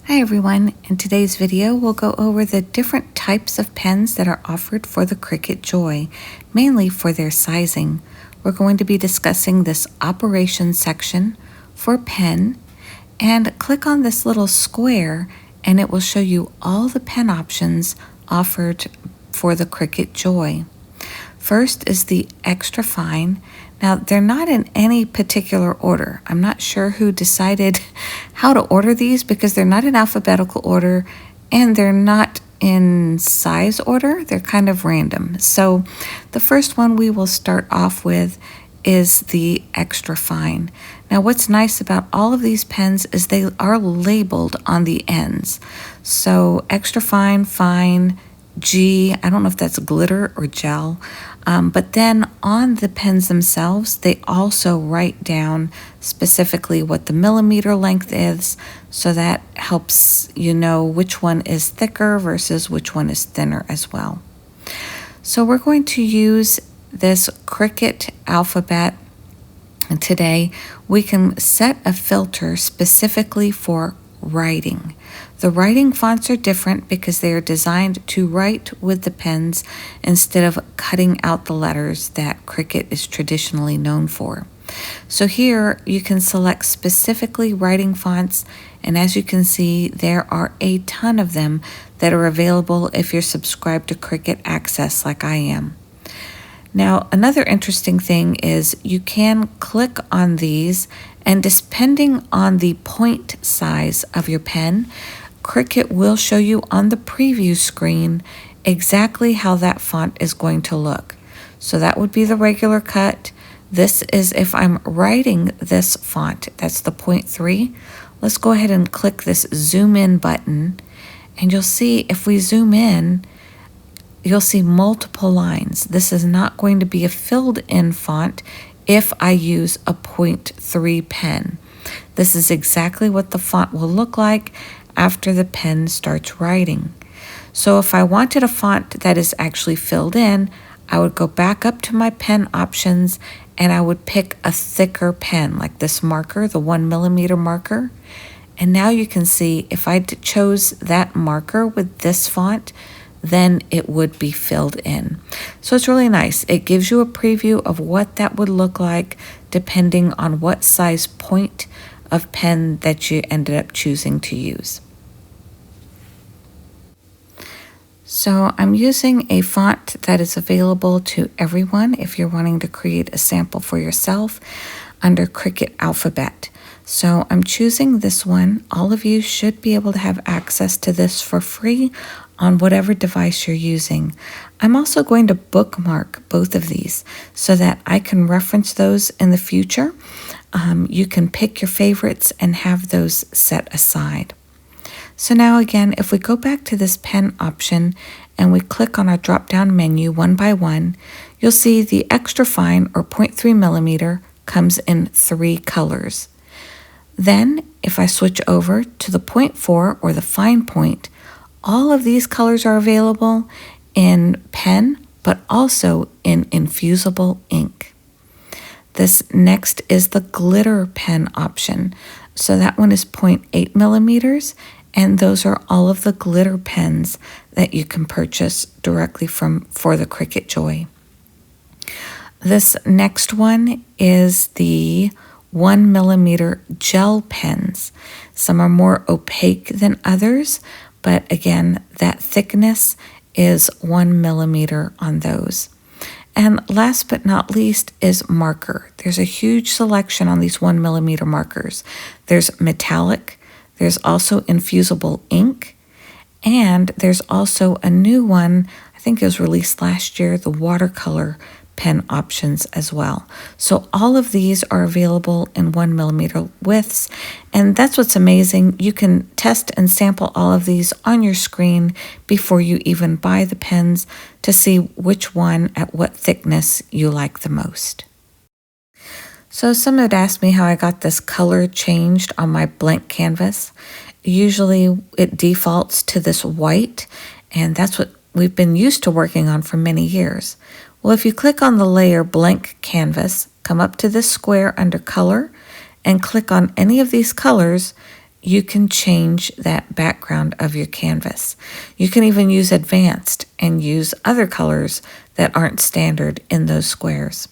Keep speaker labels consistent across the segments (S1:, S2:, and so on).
S1: Hi everyone, in today's video we'll go over the different types of pens that are offered for the Cricut Joy, mainly for their sizing. We're going to be discussing this operations section for pen, and click on this little square and it will show you all the pen options offered for the Cricut Joy. First is the extra fine. Now, they're not in any particular order. I'm not sure who decided how to order these because they're not in alphabetical order and they're not in size order. They're kind of random. So the first one we will start off with is the extra fine. Now, what's nice about all of these pens is they are labeled on the ends. So extra fine, fine, G, I don't know if that's glitter or gel, but then on the pens themselves, they also write down specifically what the millimeter length is, so that helps you know which one is thicker versus which one is thinner as well. So we're going to use this Cricut alphabet, and today we can set a filter specifically for writing. The writing fonts are different because they are designed to write with the pens instead of cutting out the letters that Cricut is traditionally known for. So here you can select specifically writing fonts, and as you can see, there are a ton of them that are available if you're subscribed to Cricut Access like I am. Now, another interesting thing is you can click on these, and depending on the point size of your pen, Cricut will show you on the preview screen exactly how that font is going to look. So that would be the regular cut. This is if I'm writing this font, that's the 0.3. Let's go ahead and click this zoom in button, and you'll see if we zoom in, you'll see multiple lines. This is not going to be a filled in font if I use a 0.3 pen. This is exactly what the font will look like after the pen starts writing. So if I wanted a font that is actually filled in, I would go back up to my pen options and I would pick a thicker pen like this marker, the 1mm marker. And now you can see if I chose that marker with this font, then it would be filled in. So it's really nice. It gives you a preview of what that would look like depending on what size point of pen that you ended up choosing to use. So I'm using a font that is available to everyone if you're wanting to create a sample for yourself under Cricut Alphabet. So I'm choosing this one. All of you should be able to have access to this for free on whatever device you're using. I'm also going to bookmark both of these so that I can reference those in the future. You can pick your favorites and have those set aside. So now again, if we go back to this pen option and we click on our drop-down menu one by one, you'll see the extra fine or 0.3mm comes in 3 colors. Then if I switch over to the 0.4 or the fine point, all of these colors are available in pen, but also in infusible ink. This next is the glitter pen option. So that one is 0.8mm, and those are all of the glitter pens that you can purchase directly for the Cricut Joy. This next one is the 1mm gel pens. Some are more opaque than others, but again, that thickness is 1mm on those. And last but not least is marker. There's a huge selection on these 1mm markers. There's metallic, there's also infusible ink, and there's also a new one, I think it was released last year, the watercolor pen options as well. So all of these are available in 1mm widths, and that's what's amazing. You can test and sample all of these on your screen before you even buy the pens to see which one at what thickness you like the most. So some had asked me how I got this color changed on my blank canvas. Usually it defaults to this white, and that's what we've been used to working on for many years. Well, if you click on the layer blank canvas, come up to this square under color, and click on any of these colors, you can change that background of your canvas. You can even use advanced and use other colors that aren't standard in those squares.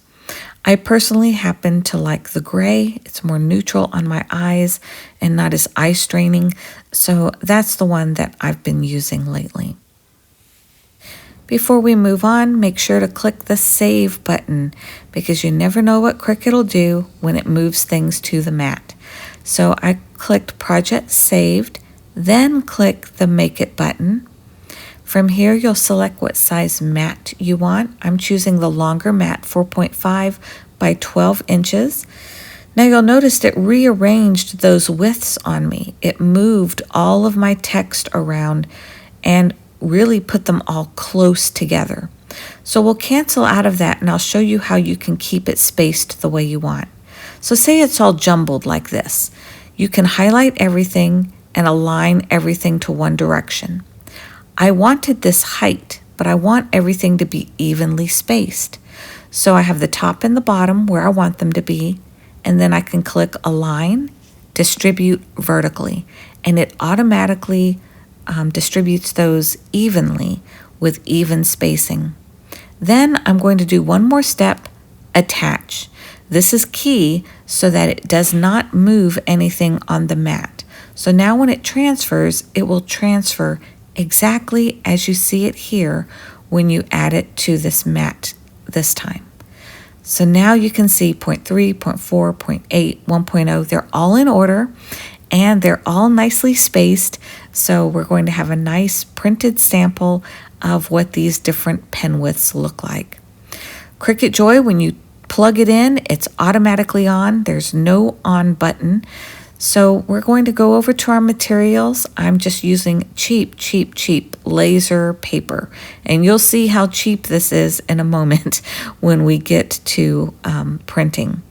S1: I personally happen to like the gray. It's more neutral on my eyes and not as eye straining. So that's the one that I've been using lately. Before we move on, make sure to click the Save button because you never know what Cricut will do when it moves things to the mat. So I clicked Project Saved, then click the Make It button. From here, you'll select what size mat you want. I'm choosing the longer mat, 4.5 by 12 inches. Now you'll notice it rearranged those widths on me. It moved all of my text around and really put them all close together. So we'll cancel out of that and I'll show you how you can keep it spaced the way you want. So say it's all jumbled like this. You can highlight everything and align everything to one direction. I wanted this height, but I want everything to be evenly spaced. So I have the top and the bottom where I want them to be, and then I can click Align, Distribute Vertically, and it automatically distributes those evenly with even spacing. Then I'm going to do one more step, Attach. This is key so that it does not move anything on the mat. So now when it transfers, it will transfer exactly as you see it here when you add it to this mat this time. So now you can see 0.3, 0.4, 0.8, 1.0, they're all in order and they're all nicely spaced. So we're going to have a nice printed sample of what these different pen widths look like. Cricut Joy, when you plug it in, it's automatically on. There's no on button. So we're going to go over to our materials. I'm just using cheap laser paper. And you'll see how cheap this is in a moment when we get to printing.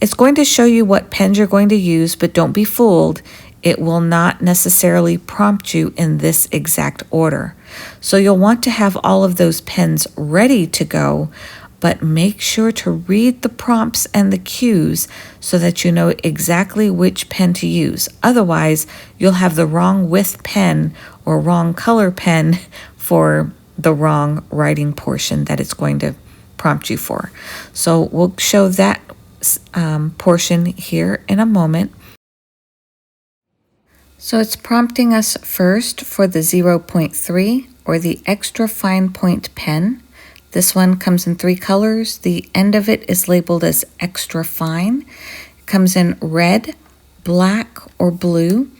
S1: It's going to show you what pens you're going to use, but don't be fooled. It will not necessarily prompt you in this exact order. So you'll want to have all of those pens ready to go, but make sure to read the prompts and the cues so that you know exactly which pen to use. Otherwise, you'll have the wrong width pen or wrong color pen for the wrong writing portion that it's going to prompt you for. So we'll show that portion here in a moment. So it's prompting us first for the 0.3 or the extra fine point pen. This one comes in 3 colors. The end of it is labeled as extra fine. It comes in red, black, or blue.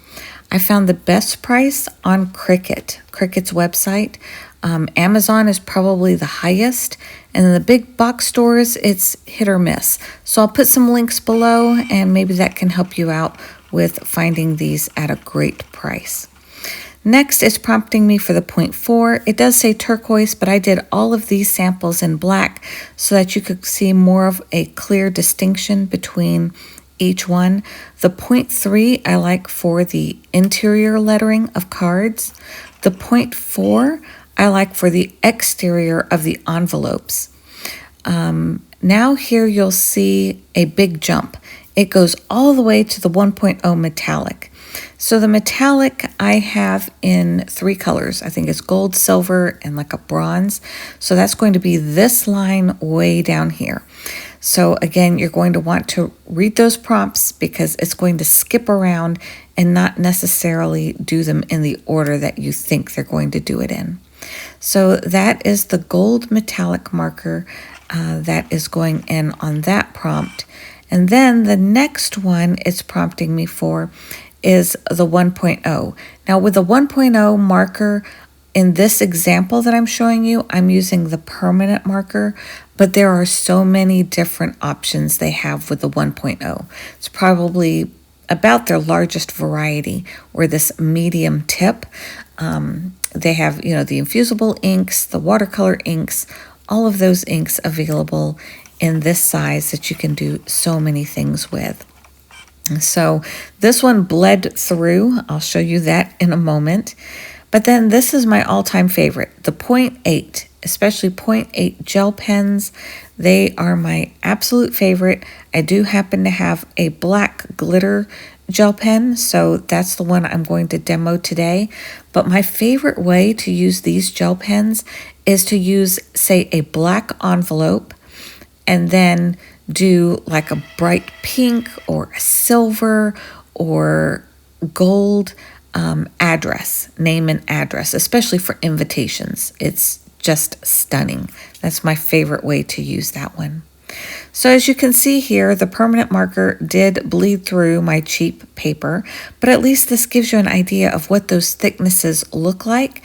S1: I found the best price on Cricut's website. Amazon is probably the highest, and in the big box stores, it's hit or miss. So I'll put some links below, and maybe that can help you out with finding these at a great price. Next, it's prompting me for the 0.4. It does say turquoise, but I did all of these samples in black so that you could see more of a clear distinction between each one. The 0.3 I like for the interior lettering of cards. The 0.4 I like for the exterior of the envelopes. Now here you'll see a big jump. It goes all the way to the 1.0 metallic. So the metallic I have in 3 colors. I think it's gold, silver, and like a bronze. So that's going to be this line way down here. So again, you're going to want to read those prompts because it's going to skip around and not necessarily do them in the order that you think they're going to do it in. So that is the gold metallic marker that is going in on that prompt. And then the next one it's prompting me for is the 1.0. Now with the 1.0 marker, in this example that I'm showing you, I'm using the permanent marker, but there are so many different options they have with the 1.0. It's probably about their largest variety, or this medium tip. They have, the infusible inks, the watercolor inks, all of those inks available in this size that you can do so many things with. So this one bled through. I'll show you that in a moment. But then this is my all-time favorite, the 0.8, especially 0.8 gel pens. They are my absolute favorite. I do happen to have a black glitter gel pen, so that's the one I'm going to demo today. But my favorite way to use these gel pens is to use, say, a black envelope and then do like a bright pink or a silver or gold address, name and address, especially for invitations. It's just stunning. That's my favorite way to use that one. So as you can see here, the permanent marker did bleed through my cheap paper, but at least this gives you an idea of what those thicknesses look like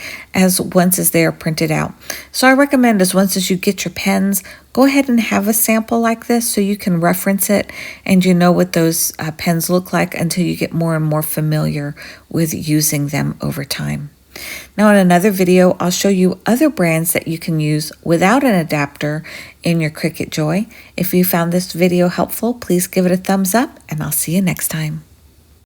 S1: once as they are printed out. So I recommend once as you get your pens, go ahead and have a sample like this so you can reference it and you know what those pens look like until you get more and more familiar with using them over time. Now in another video, I'll show you other brands that you can use without an adapter in your Cricut Joy. If you found this video helpful, please give it a thumbs up and I'll see you next time.